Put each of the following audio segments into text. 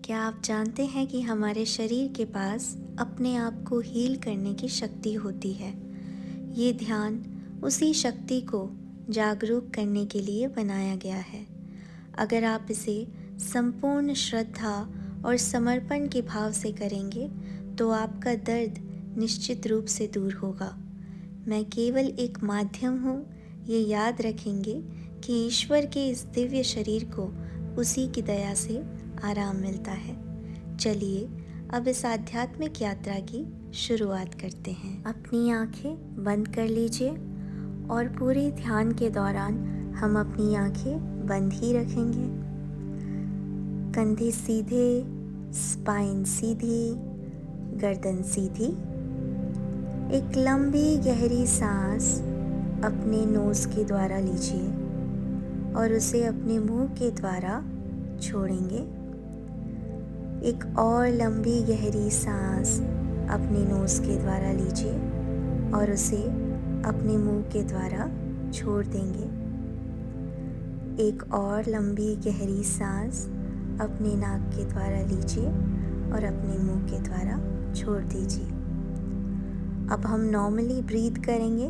क्या आप जानते हैं कि हमारे शरीर के पास अपने आप को हील करने की शक्ति होती है। ये ध्यान उसी शक्ति को जागरूक करने के लिए बनाया गया है। अगर आप इसे संपूर्ण श्रद्धा और समर्पण के भाव से करेंगे तो आपका दर्द निश्चित रूप से दूर होगा। मैं केवल एक माध्यम हूँ, ये याद रखेंगे कि ईश्वर के इस दिव्य शरीर को उसी की दया से आराम मिलता है। चलिए अब इस आध्यात्मिक यात्रा की शुरुआत करते हैं। अपनी आंखें बंद कर लीजिए और पूरे ध्यान के दौरान हम अपनी आंखें बंद ही रखेंगे। कंधे सीधे, स्पाइन सीधी, गर्दन सीधी। एक लंबी गहरी सांस अपने नोज के द्वारा लीजिए और उसे अपने मुंह के द्वारा छोड़ेंगे। एक और लंबी गहरी सांस अपने नोज के द्वारा लीजिए और उसे अपने मुंह के द्वारा छोड़ देंगे। एक और लंबी गहरी सांस अपने नाक के द्वारा लीजिए और अपने मुंह के द्वारा छोड़ दीजिए। अब हम नॉर्मली ब्रीथ करेंगे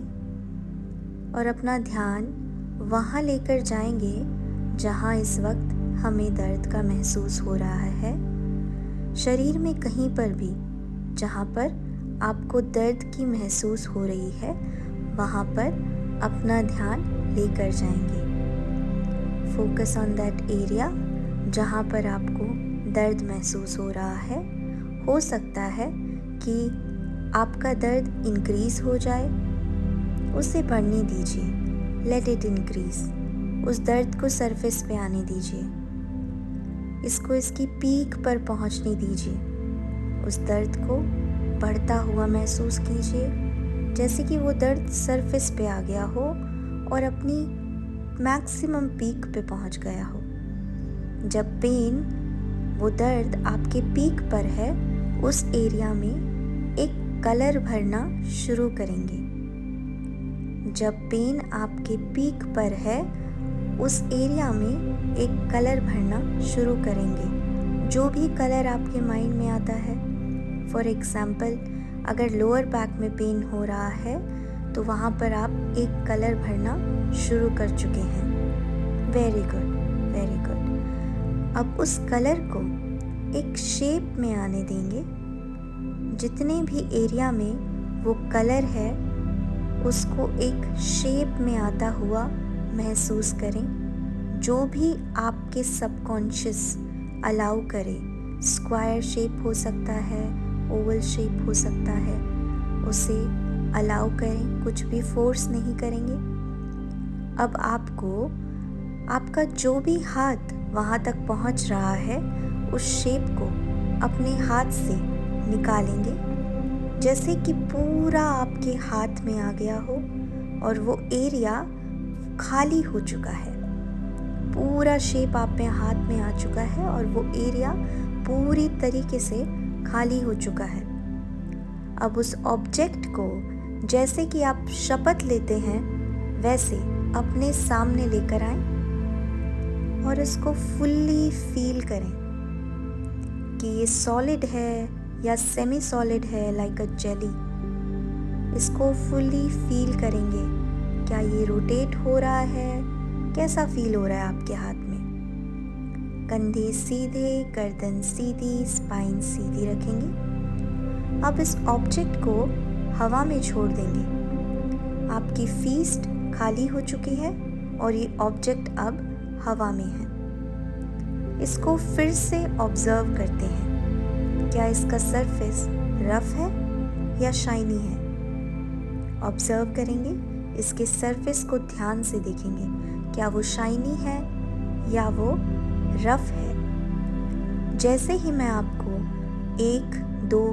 और अपना ध्यान वहाँ लेकर जाएंगे जहाँ इस वक्त हमें दर्द का महसूस हो रहा है। शरीर में कहीं पर भी जहाँ पर आपको दर्द की महसूस हो रही है वहाँ पर अपना ध्यान लेकर जाएंगे। फोकस ऑन दैट एरिया जहाँ पर आपको दर्द महसूस हो रहा है। हो सकता है कि आपका दर्द इंक्रीज हो जाए, उसे बढ़ने दीजिए। Let it increase. उस दर्द को सरफेस पे आने दीजिए, इसको इसकी पीक पर पहुंचने दीजिए। उस दर्द को बढ़ता हुआ महसूस कीजिए, जैसे कि वो दर्द सरफेस पे आ गया हो और अपनी मैक्सिमम पीक पे पहुंच गया हो। जब पेन, वो दर्द आपके पीक पर है, उस एरिया में एक कलर भरना शुरू करेंगे। जब पेन आपके पीक पर है, उस एरिया में एक कलर भरना शुरू करेंगे। जो भी कलर आपके माइंड में आता है। फॉर एग्जाम्पल, अगर लोअर बैक में पेन हो रहा है तो वहाँ पर आप एक कलर भरना शुरू कर चुके हैं। Very good, very good. अब उस कलर को एक शेप में आने देंगे। जितने भी एरिया में वो कलर है उसको एक शेप में आता हुआ महसूस करें। जो भी आपके सबकॉन्शियस अलाउ करे, स्क्वायर शेप हो सकता है, ओवल शेप हो सकता है, उसे अलाउ करें। कुछ भी फोर्स नहीं करेंगे। अब आपको आपका जो भी हाथ वहाँ तक पहुँच रहा है, उस शेप को अपने हाथ से निकालेंगे, जैसे कि पूरा आपके हाथ में आ गया हो और वो एरिया खाली हो चुका है। पूरा शेप आप में हाथ में आ चुका है और वो एरिया पूरी तरीके से खाली हो चुका है। अब उस ऑब्जेक्ट को जैसे कि आप शपथ लेते हैं वैसे अपने सामने लेकर आएं और इसको फुल्ली फील करें कि ये सॉलिड है या सेमी सॉलिड है, लाइक अ जेली। इसको फुल्ली फील करेंगे। क्या ये रोटेट हो रहा है? कैसा फील हो रहा है आपके हाथ में? कंधे सीधे, गर्दन सीधी, स्पाइन सीधी रखेंगे। अब इस ऑब्जेक्ट को हवा में छोड़ देंगे। आपकी फीस्ट खाली हो चुकी है और ये ऑब्जेक्ट अब हवा में है। इसको फिर से ऑब्जर्व करते हैं। क्या इसका सरफेस रफ है या शाइनी है? ऑब्जर्व करेंगे। इसके सरफेस को ध्यान से देखेंगे। क्या वो शाइनी है या वो रफ है? जैसे ही मैं आपको 1, 2,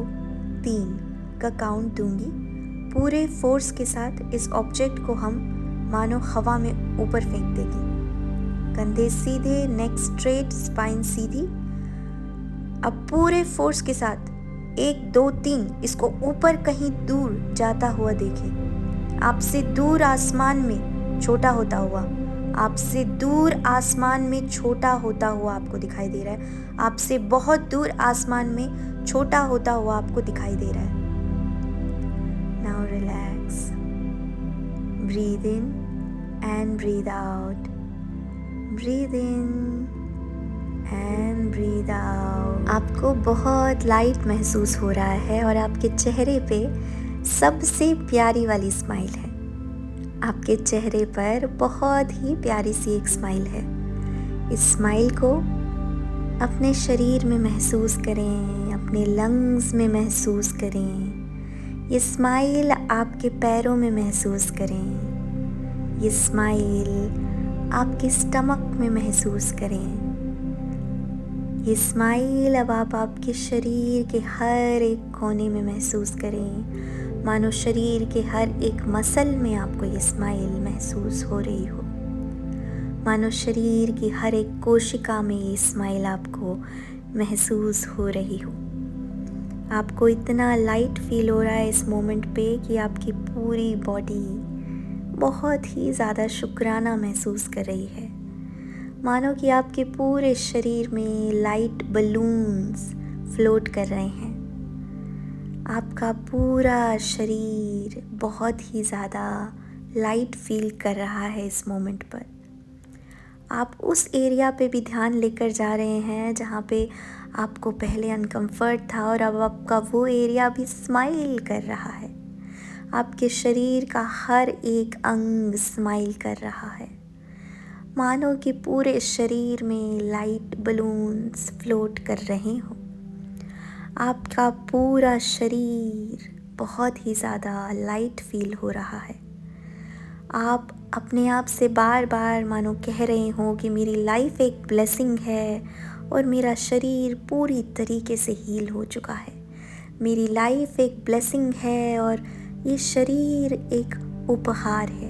3 का काउंट दूंगी, पूरे फोर्स के साथ इस ऑब्जेक्ट को हम मानो हवा में ऊपर फेंक देंगे। कंधे सीधे, नेक स्ट्रेट, स्पाइन सीधी। अब पूरे फोर्स के साथ 1, 2, 3 इसको ऊपर कहीं दूर जाता हुआ देखें। आपसे दूर आसमान में छोटा होता हुआ आपसे दूर आसमान में छोटा होता हुआ आपको दिखाई दे रहा है। आपसे बहुत दूर आसमान में छोटा होता हुआ आपको दिखाई दे रहा है। Now relax, breathe in and breathe out, breathe in and breathe out. आपको बहुत लाइट महसूस हो रहा है और आपके चेहरे पे सबसे प्यारी वाली स्माइल है। आपके चेहरे पर बहुत ही प्यारी सी एक स्माइल है। इस स्माइल को अपने शरीर में महसूस करें, अपने लंग्स में महसूस करें। ये स्माइल आपके पैरों में महसूस करें। ये स्माइल आपके स्टमक में महसूस करें। ये स्माइल अब आप आपके शरीर के हर एक कोने में महसूस करें, मानो शरीर के हर एक मसल में आपको ये स्माइल महसूस हो रही हो। मानो शरीर की हर एक कोशिका में ये स्माइल आपको महसूस हो रही हो। आपको इतना लाइट फील हो रहा है इस मोमेंट पे कि आपकी पूरी बॉडी बहुत ही ज़्यादा शुक्राना महसूस कर रही है। मानो कि आपके पूरे शरीर में लाइट बलून्स फ्लोट कर रहे हैं। आपका पूरा शरीर बहुत ही ज़्यादा लाइट फील कर रहा है इस मोमेंट पर। आप उस एरिया पे भी ध्यान लेकर जा रहे हैं जहाँ पे आपको पहले अनकंफर्ट था और अब आपका वो एरिया भी स्माइल कर रहा है। आपके शरीर का हर एक अंग स्माइल कर रहा है। मानो कि पूरे शरीर में लाइट बलून्स फ्लोट कर रहे हो। आपका पूरा शरीर बहुत ही ज़्यादा लाइट फील हो रहा है। आप अपने आप से बार बार मानो कह रहे हो कि मेरी लाइफ एक ब्लेसिंग है और मेरा शरीर पूरी तरीके से हील हो चुका है। मेरी लाइफ एक ब्लेसिंग है और ये शरीर एक उपहार है।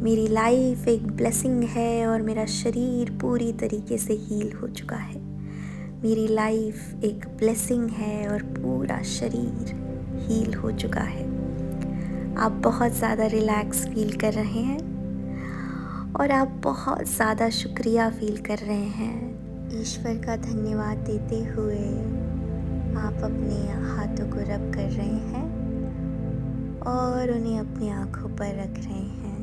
मेरी लाइफ एक ब्लेसिंग है और मेरा शरीर पूरी तरीके से हील हो चुका है। मेरी लाइफ एक ब्लेसिंग है और पूरा शरीर हील हो चुका है। आप बहुत ज़्यादा रिलैक्स फील कर रहे हैं और आप बहुत ज़्यादा शुक्रिया फील कर रहे हैं। ईश्वर का धन्यवाद देते हुए आप अपने हाथों को रब कर रहे हैं और उन्हें अपनी आँखों पर रख रहे हैं।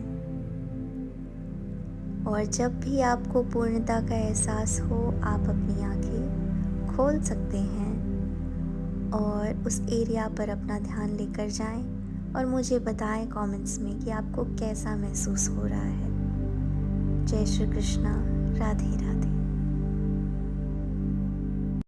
और जब भी आपको पूर्णता का एहसास हो, आप अपनी आँखें खोल सकते हैं और उस एरिया पर अपना ध्यान लेकर जाएं और मुझे बताएं कमेंट्स में कि आपको कैसा महसूस हो रहा है। जय श्री कृष्णा, राधे राधे।